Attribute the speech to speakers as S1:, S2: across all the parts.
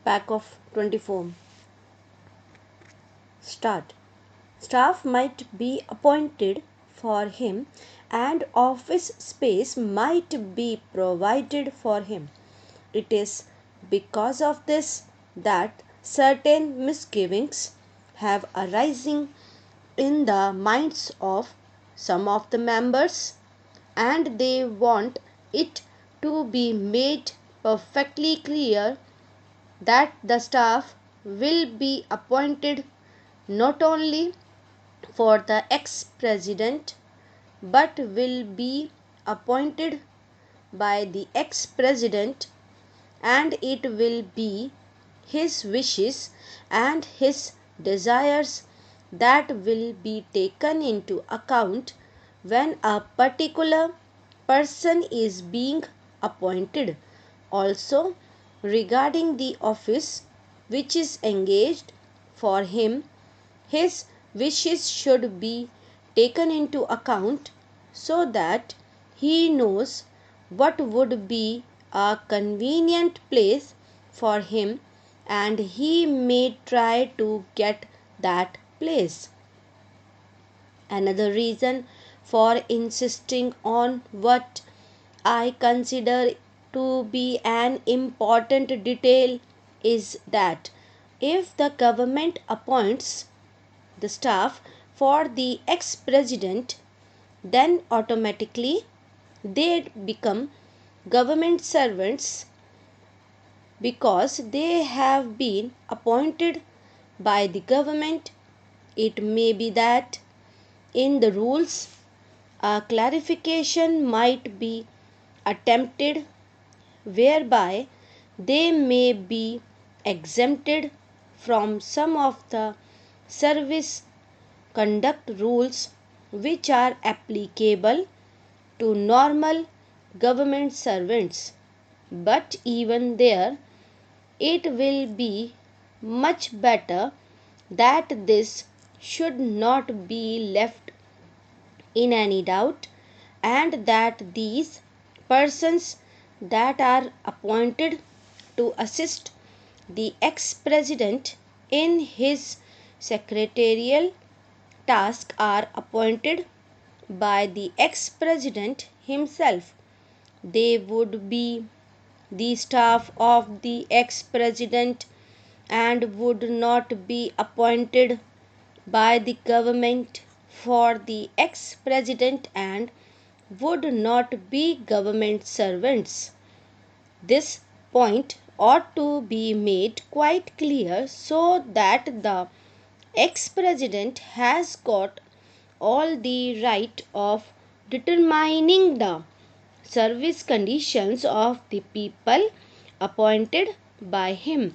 S1: pack of 24. Start. Staff might be appointed for him and office space might be provided for him. It is because of this that certain misgivings have arisen in the minds of some of the members, and they want it to be made perfectly clear that the staff will be appointed not only for the ex-president but will be appointed by the ex-president, and it will be his wishes and his desires that will be taken into account when a particular person is being appointed. Also, regarding the office which is engaged for him, his wishes should be taken into account so that he knows what would be a convenient place for him and he may try to get that place. Another reason for insisting on what I consider to be an important detail is that if the government appoints the staff for the ex-president, then automatically they become government servants because they have been appointed by the government. It may be that in the rules a clarification might be attempted whereby they may be exempted from some of the service conduct rules which are applicable to normal government servants. But even there, it will be much better that this should not be left in any doubt, and that these persons that are appointed to assist the ex-president in his secretarial task are appointed by the ex-president himself. They would be the staff of the ex-president and would not be appointed by the government for the ex-president and would not be government servants. This point ought to be made quite clear so that the ex-president has got all the right of determining the service conditions of the people appointed by him,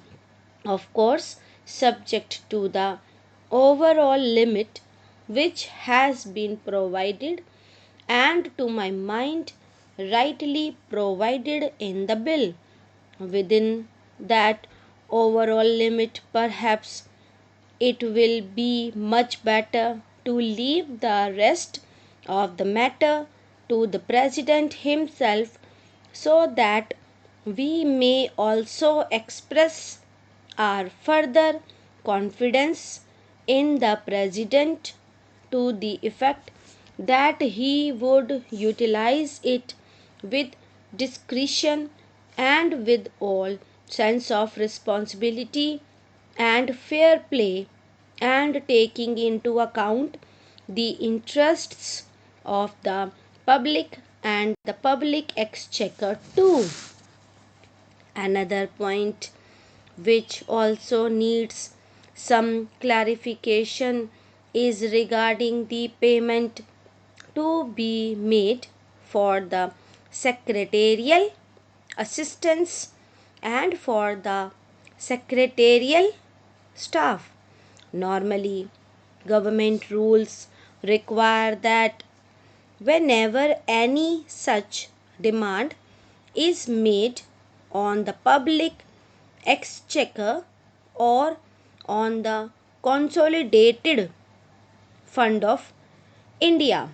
S1: of course subject to the overall limit which has been provided and to my mind rightly provided in the bill. Within that overall limit, perhaps it will be much better to leave the rest of the matter to the president himself so that we may also express our further confidence in the president to the effect that he would utilize it with discretion and with all sense of responsibility and fair play, and taking into account the interests of the public and the public exchequer too. Another point which also needs some clarification is regarding the payment to be made for the secretarial assistants and for the secretarial staff. Normally, government rules require that whenever any such demand is made on the public exchequer or on the consolidated fund of India,